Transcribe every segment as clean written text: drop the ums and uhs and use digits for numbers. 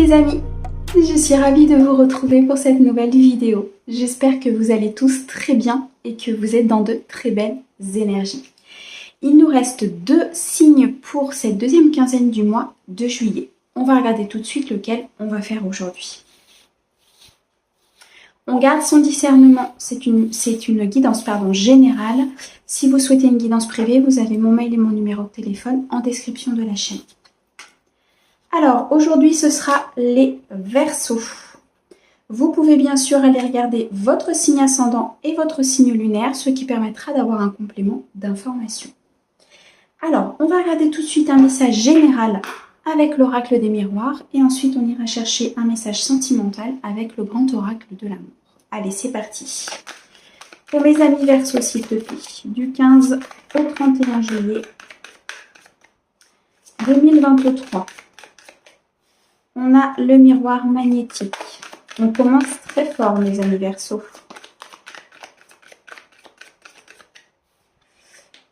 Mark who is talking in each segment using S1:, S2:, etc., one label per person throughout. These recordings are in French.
S1: les amis, je suis ravie de vous retrouver pour cette nouvelle vidéo. J'espère que vous allez tous très bien et que vous êtes dans de très belles énergies. Il nous reste 2 signes pour cette deuxième quinzaine du mois de juillet. On va regarder tout de suite lequel on va faire aujourd'hui. On garde son discernement, c'est une guidance générale. Si vous souhaitez une guidance privée, vous avez mon mail et mon numéro de téléphone en description de la chaîne. Alors, aujourd'hui, ce sera les Verseaux. Vous pouvez bien sûr aller regarder votre signe ascendant et votre signe lunaire, ce qui permettra d'avoir un complément d'information. Alors, on va regarder tout de suite un message général avec l'oracle des miroirs et ensuite on ira chercher un message sentimental avec le grand oracle de l'amour. Allez, c'est parti. Pour mes amis Verseaux, s'il te plaît, du 15 au 31 juillet 2023. On a le miroir magnétique. On commence très fort, mes amis Verseaux.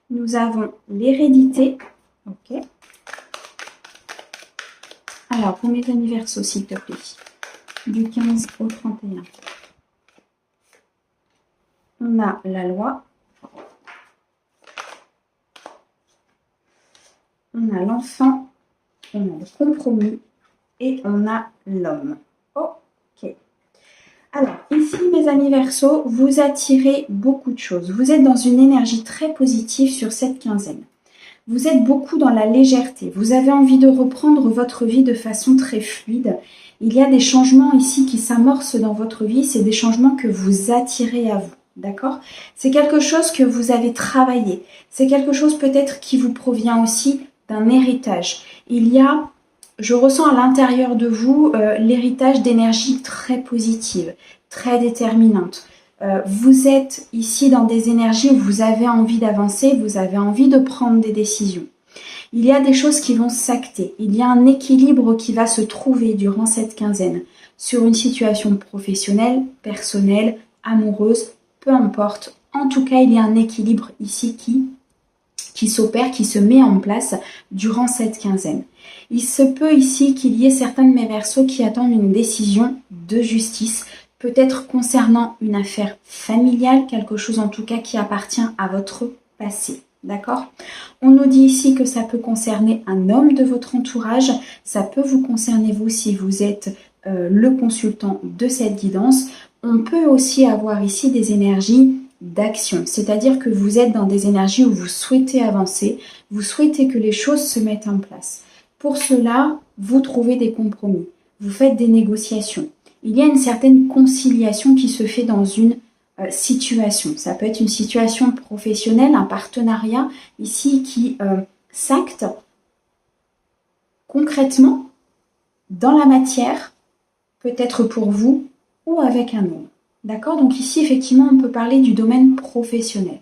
S1: Nous avons l'hérédité. Ok. Alors, pour mes amis Verseaux, s'il te plaît, du 15 au 31. On a la loi. On a l'enfant. On a le compromis. Et on a l'homme. Ok. Alors, ici, mes amis Verseaux, vous attirez beaucoup de choses. Vous êtes dans une énergie très positive sur cette quinzaine. Vous êtes beaucoup dans la légèreté. Vous avez envie de reprendre votre vie de façon très fluide. Il y a des changements ici qui s'amorcent dans votre vie. C'est des changements que vous attirez à vous. D'accord? C'est quelque chose que vous avez travaillé. C'est quelque chose peut-être qui vous provient aussi d'un héritage. Je ressens à l'intérieur de vous l'héritage d'énergie très positive, très déterminante. Vous êtes ici dans des énergies où vous avez envie d'avancer, vous avez envie de prendre des décisions. Il y a des choses qui vont s'acter. Il y a un équilibre qui va se trouver durant cette quinzaine sur une situation professionnelle, personnelle, amoureuse, peu importe. En tout cas, il y a un équilibre ici qui s'opère, qui se met en place durant cette quinzaine. Il se peut ici qu'il y ait certains de mes Verseaux qui attendent une décision de justice, peut-être concernant une affaire familiale, quelque chose en tout cas qui appartient à votre passé. D'accord? On nous dit ici que ça peut concerner un homme de votre entourage, ça peut vous concerner vous si vous êtes le consultant de cette guidance. On peut aussi avoir ici des énergies d'action, c'est-à-dire que vous êtes dans des énergies où vous souhaitez avancer, vous souhaitez que les choses se mettent en place. Pour cela, vous trouvez des compromis, vous faites des négociations. Il y a une certaine conciliation qui se fait dans une situation. Ça peut être une situation professionnelle, un partenariat ici qui s'acte concrètement dans la matière, peut-être pour vous ou avec un homme. D'accord? Donc ici, effectivement, on peut parler du domaine professionnel.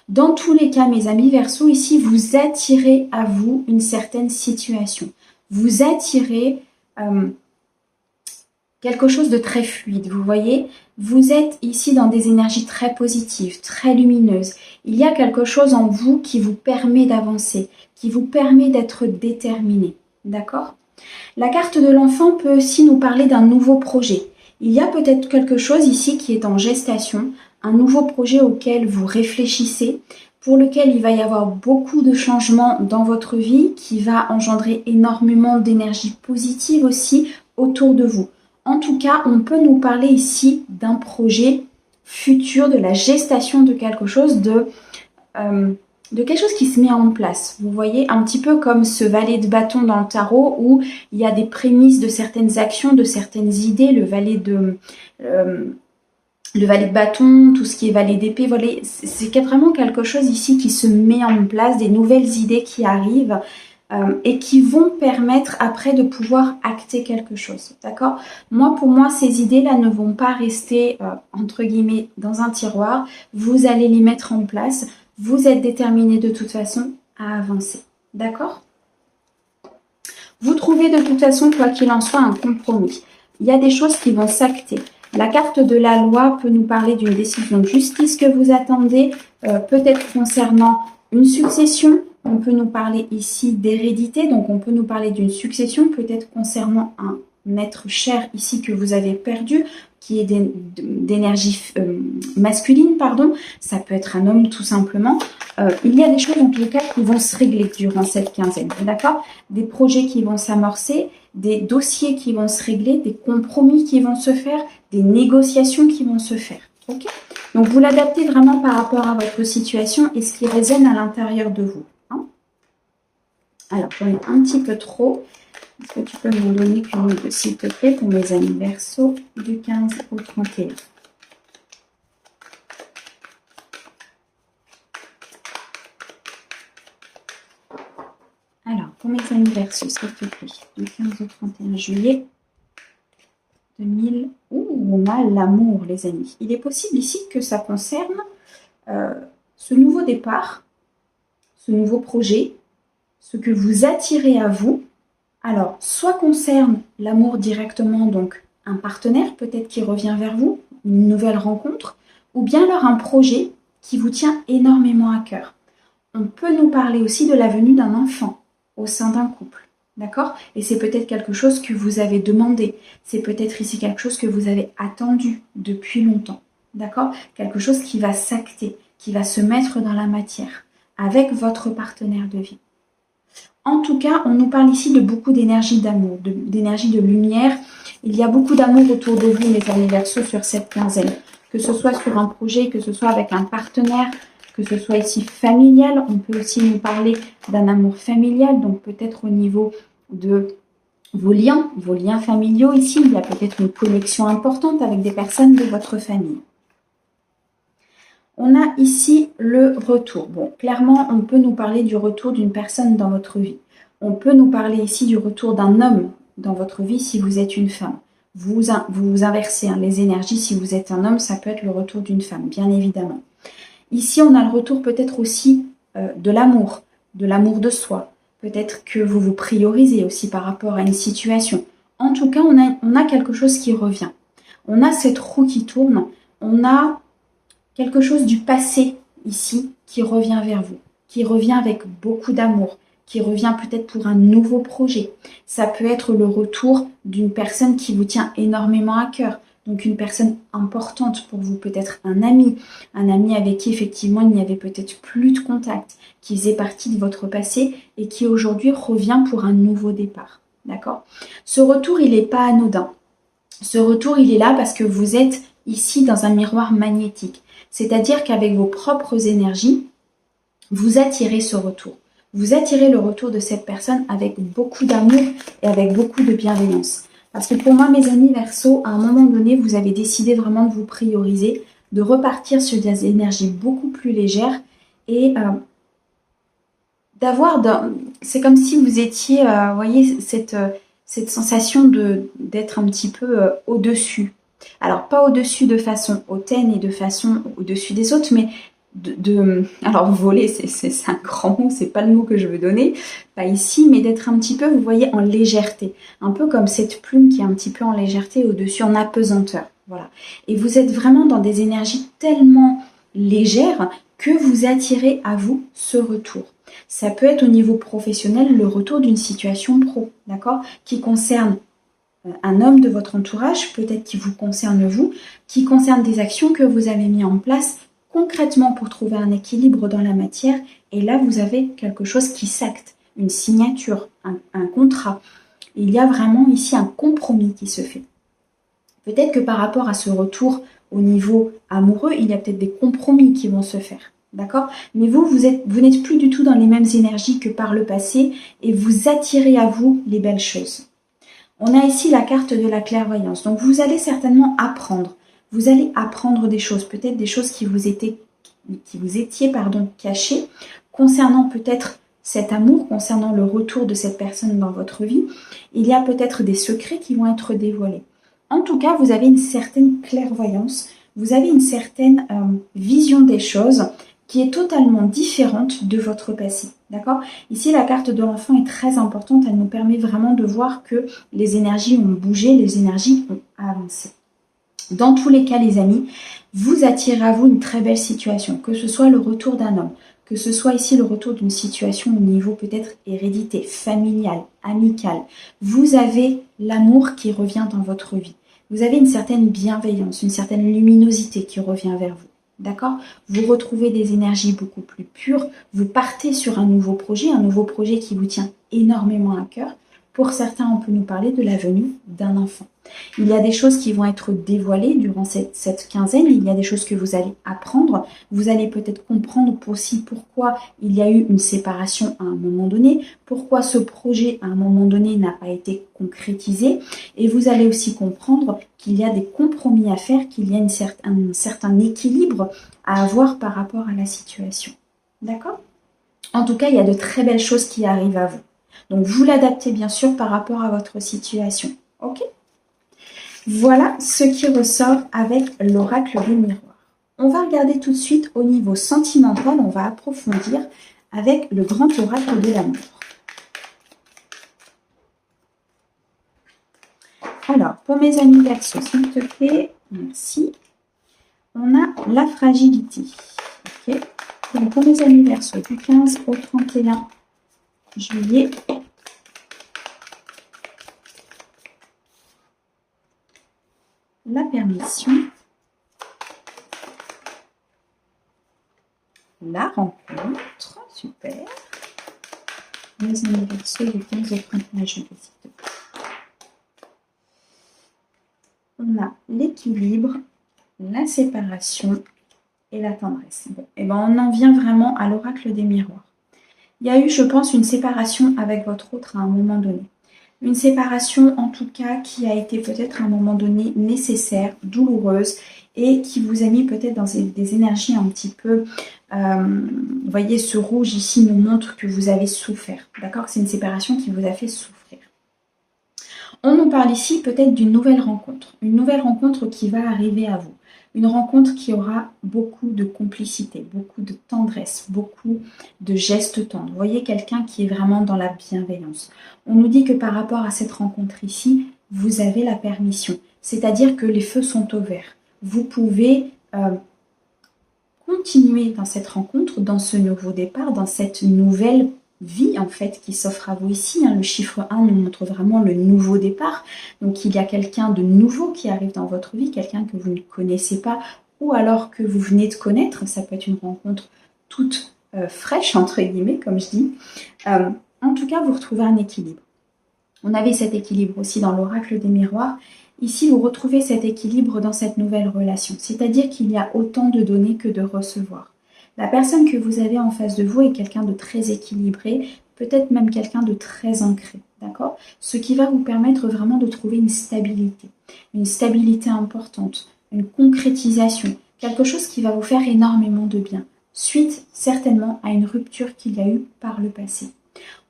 S1: Dans tous les cas, mes amis Verseaux, ici, vous attirez à vous une certaine situation. Vous attirez quelque chose de très fluide, vous voyez? Vous êtes ici dans des énergies très positives, très lumineuses. Il y a quelque chose en vous qui vous permet d'avancer, qui vous permet d'être déterminé. D'accord? La carte de l'enfant peut aussi nous parler d'un nouveau projet. Il y a peut-être quelque chose ici qui est en gestation, un nouveau projet auquel vous réfléchissez, pour lequel il va y avoir beaucoup de changements dans votre vie, qui va engendrer énormément d'énergie positive aussi autour de vous. En tout cas, on peut nous parler ici d'un projet futur, de la gestation de quelque chose, de quelque chose qui se met en place. Vous voyez, un petit peu comme ce valet de bâton dans le tarot où il y a des prémices de certaines actions, de certaines idées, le valet de bâton, tout ce qui est valet d'épée, voilà, c'est vraiment quelque chose ici qui se met en place, des nouvelles idées qui arrivent et qui vont permettre après de pouvoir acter quelque chose, d'accord? Pour moi, ces idées-là ne vont pas rester, entre guillemets, dans un tiroir. Vous allez les mettre en place. Vous êtes déterminé de toute façon à avancer, d'accord? Vous trouvez de toute façon, quoi qu'il en soit, un compromis. Il y a des choses qui vont s'acter. La carte de la loi peut nous parler d'une décision de justice que vous attendez, peut-être concernant une succession. On peut nous parler ici d'hérédité, donc on peut nous parler d'une succession, peut-être concernant un être cher ici que vous avez perdu, qui est d'énergie masculine, pardon. Ça peut être un homme tout simplement. Il y a des choses en tout cas qui vont se régler durant cette quinzaine, d'accord? Des projets qui vont s'amorcer, des dossiers qui vont se régler, des compromis qui vont se faire, des négociations qui vont se faire, ok? Donc vous l'adaptez vraiment par rapport à votre situation et ce qui résonne à l'intérieur de vous. Hein. Alors, j'en ai un petit peu trop. Est-ce que tu peux m'en donner qu'une ou deux, s'il te plaît, pour mes amis Verseau du 15 au 31? Alors, pour mes amis Verseau, s'il te plaît, du 15 au 31 juillet 2000. On a l'amour, les amis. Il est possible ici que ça concerne ce nouveau départ, ce nouveau projet, ce que vous attirez à vous. Alors, soit concerne l'amour directement, donc un partenaire peut-être qui revient vers vous, une nouvelle rencontre, ou bien alors un projet qui vous tient énormément à cœur. On peut nous parler aussi de la venue d'un enfant au sein d'un couple, d'accord? Et c'est peut-être quelque chose que vous avez demandé, c'est peut-être ici quelque chose que vous avez attendu depuis longtemps, d'accord? Quelque chose qui va s'acter, qui va se mettre dans la matière avec votre partenaire de vie. En tout cas, on nous parle ici de beaucoup d'énergie d'amour, d'énergie de lumière. Il y a beaucoup d'amour autour de vous, mes amis Verseaux, sur cette quinzaine. Que ce soit sur un projet, que ce soit avec un partenaire, que ce soit ici familial. On peut aussi nous parler d'un amour familial, donc peut-être au niveau de vos liens familiaux. Ici, il y a peut-être une connexion importante avec des personnes de votre famille. On a ici le retour. Bon, clairement, on peut nous parler du retour d'une personne dans votre vie. On peut nous parler ici du retour d'un homme dans votre vie si vous êtes une femme. Vous inversez les énergies. Si vous êtes un homme, ça peut être le retour d'une femme, bien évidemment. Ici, on a le retour peut-être aussi de l'amour de soi. Peut-être que vous vous priorisez aussi par rapport à une situation. En tout cas, on a quelque chose qui revient. On a cette roue qui tourne. On a quelque chose du passé ici qui revient vers vous, qui revient avec beaucoup d'amour, qui revient peut-être pour un nouveau projet. Ça peut être le retour d'une personne qui vous tient énormément à cœur, donc une personne importante pour vous, peut-être un ami avec qui effectivement il n'y avait peut-être plus de contact, qui faisait partie de votre passé et qui aujourd'hui revient pour un nouveau départ. D'accord? Ce retour, il n'est pas anodin. Ce retour, il est là parce que vous êtes ici dans un miroir magnétique. C'est-à-dire qu'avec vos propres énergies, vous attirez ce retour. Vous attirez le retour de cette personne avec beaucoup d'amour et avec beaucoup de bienveillance. Parce que pour moi, mes amis Verseau, à un moment donné, vous avez décidé vraiment de vous prioriser, de repartir sur des énergies beaucoup plus légères et c'est comme si vous étiez, vous voyez, cette sensation d'être un petit peu au-dessus. Alors, pas au-dessus de façon hautaine et de façon au-dessus des autres, mais alors, voler, c'est un grand mot, c'est pas le mot que je veux donner, pas ici, mais d'être un petit peu, vous voyez, en légèreté. Un peu comme cette plume qui est un petit peu en légèreté au-dessus, en apesanteur. Voilà. Et vous êtes vraiment dans des énergies tellement légères que vous attirez à vous ce retour. Ça peut être au niveau professionnel, le retour d'une situation pro, d'accord, qui concerne un homme de votre entourage, peut-être qui vous concerne vous, qui concerne des actions que vous avez mises en place concrètement pour trouver un équilibre dans la matière. Et là, vous avez quelque chose qui s'acte, une signature, un contrat. Il y a vraiment ici un compromis qui se fait. Peut-être que par rapport à ce retour au niveau amoureux, il y a peut-être des compromis qui vont se faire. D'accord? Mais vous n'êtes plus du tout dans les mêmes énergies que par le passé et vous attirez à vous les belles choses. On a ici la carte de la clairvoyance. Donc, vous allez certainement apprendre. Vous allez apprendre des choses, peut-être des choses qui vous étiez cachées, concernant peut-être cet amour, concernant le retour de cette personne dans votre vie. Il y a peut-être des secrets qui vont être dévoilés. En tout cas, vous avez une certaine clairvoyance, vous avez une certaine vision des choses qui est totalement différente de votre passé. D'accord? Ici, la carte de l'enfant est très importante. Elle nous permet vraiment de voir que les énergies ont bougé, les énergies ont avancé. Dans tous les cas, les amis, vous attirez à vous une très belle situation, que ce soit le retour d'un homme, que ce soit ici le retour d'une situation au niveau peut-être hérédité, familiale, amicale. Vous avez l'amour qui revient dans votre vie. Vous avez une certaine bienveillance, une certaine luminosité qui revient vers vous. D'accord? Vous retrouvez des énergies beaucoup plus pures. Vous partez sur un nouveau projet qui vous tient énormément à cœur. Pour certains, on peut nous parler de la venue d'un enfant. Il y a des choses qui vont être dévoilées durant cette quinzaine. Il y a des choses que vous allez apprendre. Vous allez peut-être comprendre aussi pourquoi il y a eu une séparation à un moment donné, pourquoi ce projet à un moment donné n'a pas été concrétisé. Et vous allez aussi comprendre qu'il y a des compromis à faire, qu'il y a un certain équilibre à avoir par rapport à la situation. D'accord? En tout cas, il y a de très belles choses qui arrivent à vous. Donc, vous l'adaptez bien sûr par rapport à votre situation. Ok? Voilà ce qui ressort avec l'oracle des miroirs. On va regarder tout de suite au niveau sentimental. On va approfondir avec le grand oracle de l'amour. Alors, pour mes amis Verseau, s'il te plaît, merci. On a la fragilité. Ok? Donc, pour mes amis Verseau, du 15 au 31 juillet, la permission, la rencontre, super. Mes amis Verseau, du 15 au 31 juillet, s'il te plaît. On a l'équilibre, la séparation et la tendresse. Bon, et ben on en vient vraiment à l'oracle des miroirs. Il y a eu, je pense, une séparation avec votre autre à un moment donné. Une séparation, en tout cas, qui a été peut-être à un moment donné nécessaire, douloureuse, et qui vous a mis peut-être dans des énergies un petit peu... vous voyez, ce rouge ici nous montre que vous avez souffert. D'accord? C'est une séparation qui vous a fait souffrir. On nous parle ici peut-être d'une nouvelle rencontre. Une nouvelle rencontre qui va arriver à vous. Une rencontre qui aura beaucoup de complicité, beaucoup de tendresse, beaucoup de gestes tendres. Vous voyez quelqu'un qui est vraiment dans la bienveillance. On nous dit que par rapport à cette rencontre ici, vous avez la permission. C'est-à-dire que les feux sont au vert. Vous pouvez continuer dans cette rencontre, dans ce nouveau départ, dans cette nouvelle vie en fait qui s'offre à vous ici. Le chiffre 1 nous montre vraiment le nouveau départ. Donc il y a quelqu'un de nouveau qui arrive dans votre vie, quelqu'un que vous ne connaissez pas ou alors que vous venez de connaître. Ça peut être une rencontre toute fraîche entre guillemets comme je dis. En tout cas, vous retrouvez un équilibre. On avait cet équilibre aussi dans l'oracle des miroirs. Ici, vous retrouvez cet équilibre dans cette nouvelle relation. C'est-à-dire qu'il y a autant de donner que de recevoir. La personne que vous avez en face de vous est quelqu'un de très équilibré, peut-être même quelqu'un de très ancré, d'accord? Ce qui va vous permettre vraiment de trouver une stabilité importante, une concrétisation, quelque chose qui va vous faire énormément de bien, suite certainement à une rupture qu'il y a eu par le passé.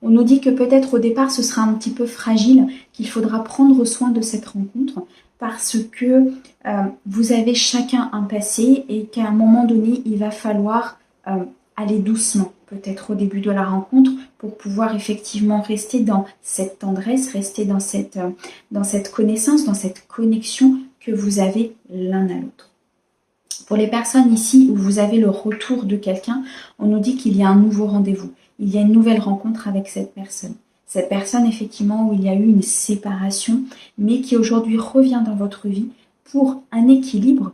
S1: On nous dit que peut-être au départ ce sera un petit peu fragile, qu'il faudra prendre soin de cette rencontre parce que vous avez chacun un passé et qu'à un moment donné, il va falloir aller doucement, peut-être au début de la rencontre, pour pouvoir effectivement rester dans cette tendresse, rester dans cette connaissance, dans cette connexion que vous avez l'un à l'autre. Pour les personnes ici où vous avez le retour de quelqu'un, on nous dit qu'il y a un nouveau rendez-vous. Il y a une nouvelle rencontre avec cette personne. Cette personne, effectivement, où il y a eu une séparation, mais qui aujourd'hui revient dans votre vie pour un équilibre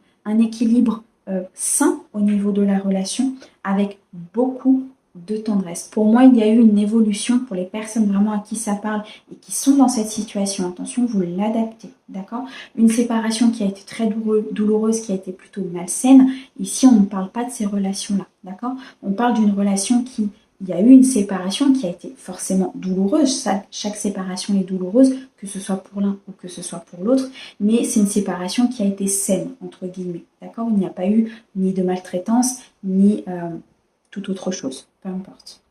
S1: sain au niveau de la relation, avec beaucoup de tendresse. Pour moi, il y a eu une évolution pour les personnes vraiment à qui ça parle et qui sont dans cette situation. Attention, vous l'adaptez, d'accord? Une séparation qui a été très douloureuse, qui a été plutôt malsaine. Ici, on ne parle pas de ces relations-là, d'accord? On parle d'une relation qui... Il y a eu une séparation qui a été forcément douloureuse. Chaque séparation est douloureuse, que ce soit pour l'un ou que ce soit pour l'autre. Mais c'est une séparation qui a été saine, entre guillemets. D'accord? Il n'y a pas eu ni de maltraitance, ni toute autre chose. Peu importe.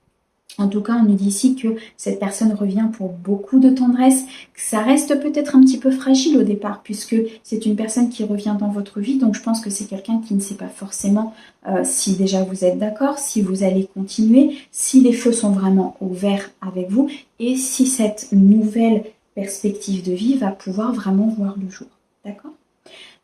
S1: En tout cas, on nous dit ici que cette personne revient pour beaucoup de tendresse, que ça reste peut-être un petit peu fragile au départ, puisque c'est une personne qui revient dans votre vie. Donc, je pense que c'est quelqu'un qui ne sait pas forcément si déjà vous êtes d'accord, si vous allez continuer, si les feux sont vraiment au vert avec vous, et si cette nouvelle perspective de vie va pouvoir vraiment voir le jour. D'accord ?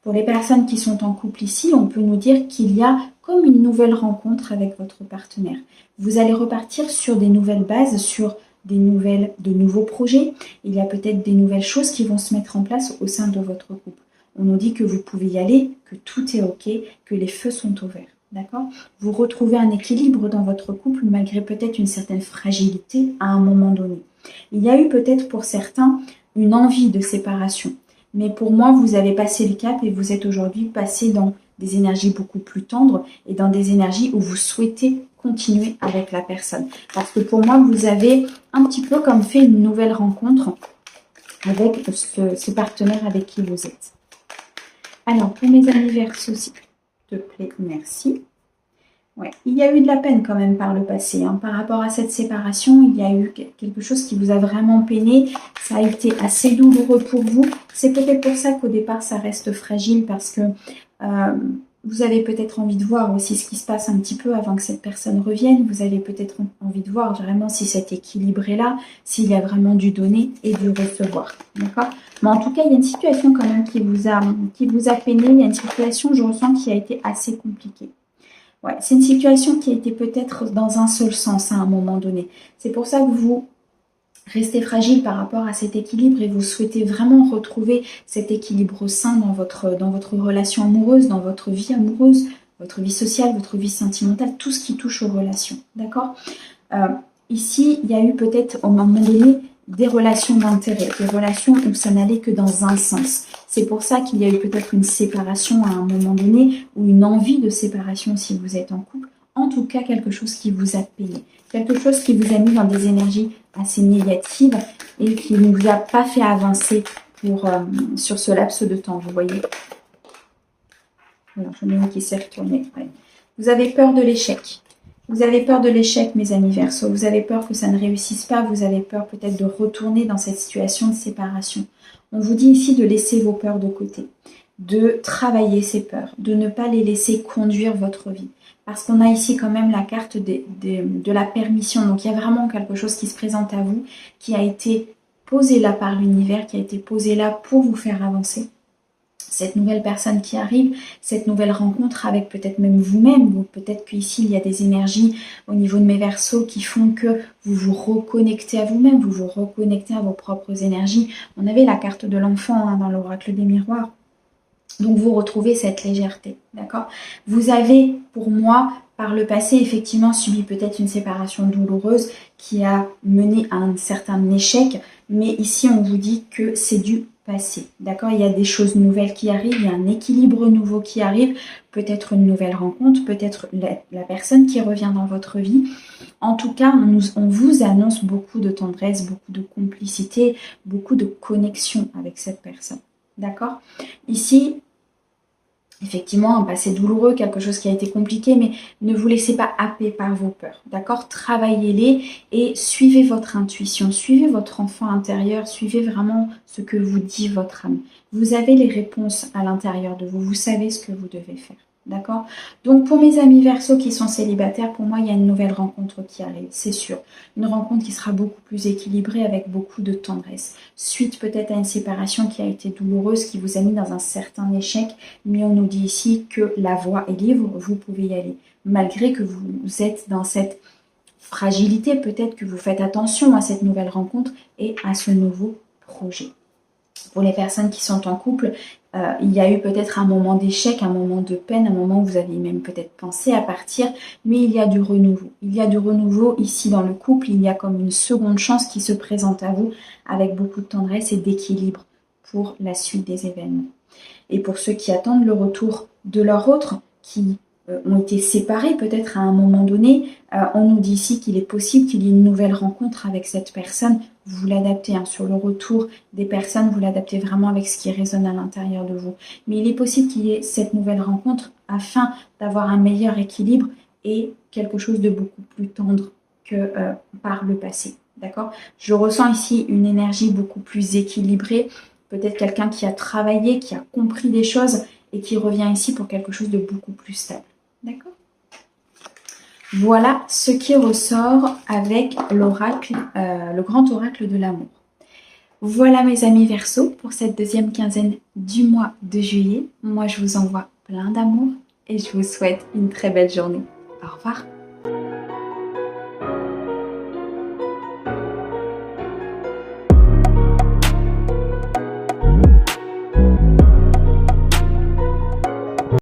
S1: Pour les personnes qui sont en couple ici, on peut nous dire qu'il y a comme une nouvelle rencontre avec votre partenaire. Vous allez repartir sur des nouvelles bases, sur de nouveaux projets. Il y a peut-être des nouvelles choses qui vont se mettre en place au sein de votre couple. On nous dit que vous pouvez y aller, que tout est OK, que les feux sont ouverts. D'accord? Vous retrouvez un équilibre dans votre couple malgré peut-être une certaine fragilité à un moment donné. Il y a eu peut-être pour certains une envie de séparation. Mais pour moi, vous avez passé le cap et vous êtes aujourd'hui passé dans des énergies beaucoup plus tendres et dans des énergies où vous souhaitez continuer avec la personne. Parce que pour moi, vous avez un petit peu comme fait une nouvelle rencontre avec ce partenaire avec qui vous êtes. Alors, pour mes amis Verseau, s'il te plaît, merci. Ouais, il y a eu de la peine quand même par le passé. Hein. Par rapport à cette séparation, il y a eu quelque chose qui vous a vraiment peiné. Ça a été assez douloureux pour vous. C'est peut-être pour ça qu'au départ, ça reste fragile parce que vous avez peut-être envie de voir aussi ce qui se passe un petit peu avant que cette personne revienne. Vous avez peut-être envie de voir vraiment si cet équilibre est là, s'il y a vraiment du donner et du recevoir. D'accord? Mais en tout cas, il y a une situation quand même qui vous a peiné. Il y a une situation, je ressens, qui a été assez compliquée. Ouais, c'est une situation qui a été peut-être dans un seul sens à un moment donné. C'est pour ça que vous restez fragile par rapport à cet équilibre et vous souhaitez vraiment retrouver cet équilibre sain dans votre relation amoureuse, dans votre vie amoureuse, votre vie sociale, votre vie sentimentale, tout ce qui touche aux relations. D'accord? Ici, il y a eu peut-être au moment donné des relations d'intérêt, des relations où ça n'allait que dans un sens. C'est pour ça qu'il y a eu peut-être une séparation à un moment donné ou une envie de séparation si vous êtes en couple. En tout cas, quelque chose qui vous a payé, quelque chose qui vous a mis dans des énergies assez négatives et qui ne vous a pas fait avancer sur ce laps de temps, vous voyez. Alors, j'en ai une qui s'est retournée. Ouais. Vous avez peur de l'échec. Vous avez peur de l'échec, mes amis Verseau. Vous avez peur que ça ne réussisse pas. Vous avez peur peut-être de retourner dans cette situation de séparation. On vous dit ici de laisser vos peurs de côté, de travailler ces peurs, de ne pas les laisser conduire votre vie. Parce qu'on a ici quand même la carte de la permission. Donc, il y a vraiment quelque chose qui se présente à vous, qui a été posé là par l'univers, qui a été posé là pour vous faire avancer. Cette nouvelle personne qui arrive, cette nouvelle rencontre avec peut-être même vous-même, ou peut-être qu'ici il y a des énergies au niveau de mes Verseaux qui font que vous vous reconnectez à vous-même, vous vous reconnectez à vos propres énergies. On avait la carte de l'enfant hein, dans l'oracle des miroirs. Donc vous retrouvez cette légèreté, d'accord? Vous avez, pour moi, par le passé, effectivement subi peut-être une séparation douloureuse qui a mené à un certain échec, mais ici on vous dit que c'est du passé, d'accord? Il y a des choses nouvelles qui arrivent, il y a un équilibre nouveau qui arrive, peut-être une nouvelle rencontre, peut-être la personne qui revient dans votre vie. En tout cas, on vous annonce beaucoup de tendresse, beaucoup de complicité, beaucoup de connexion avec cette personne, d'accord? Ici, effectivement, un passé douloureux, quelque chose qui a été compliqué, mais ne vous laissez pas happer par vos peurs, d'accord? Travaillez-les et suivez votre intuition, suivez votre enfant intérieur, suivez vraiment ce que vous dit votre âme. Vous avez les réponses à l'intérieur de vous, vous savez ce que vous devez faire. D'accord? Donc pour mes amis Verseaux qui sont célibataires, pour moi il y a une nouvelle rencontre qui arrive, c'est sûr. Une rencontre qui sera beaucoup plus équilibrée avec beaucoup de tendresse. Suite peut-être à une séparation qui a été douloureuse, qui vous a mis dans un certain échec, mais on nous dit ici que la voie est libre, vous pouvez y aller. Malgré que vous êtes dans cette fragilité, peut-être que vous faites attention à cette nouvelle rencontre et à ce nouveau projet. Pour les personnes qui sont en couple, il y a eu peut-être un moment d'échec, un moment de peine, un moment où vous avez même peut-être pensé à partir, mais il y a du renouveau. Il y a du renouveau ici dans le couple, il y a comme une seconde chance qui se présente à vous avec beaucoup de tendresse et d'équilibre pour la suite des événements. Et pour ceux qui attendent le retour de leur autre, qui ont été séparés peut-être à un moment donné, on nous dit ici qu'il est possible qu'il y ait une nouvelle rencontre avec cette personne. Vous l'adaptez hein, sur le retour des personnes, vous l'adaptez vraiment avec ce qui résonne à l'intérieur de vous. Mais il est possible qu'il y ait cette nouvelle rencontre afin d'avoir un meilleur équilibre et quelque chose de beaucoup plus tendre que par le passé. D'accord? Je ressens ici une énergie beaucoup plus équilibrée, peut-être quelqu'un qui a travaillé, qui a compris des choses et qui revient ici pour quelque chose de beaucoup plus stable. D'accord? Voilà ce qui ressort avec l'oracle, le grand oracle de l'amour. Voilà mes amis Verseau pour cette deuxième quinzaine du mois de juillet. Moi je vous envoie plein d'amour et je vous souhaite une très belle journée. Au revoir.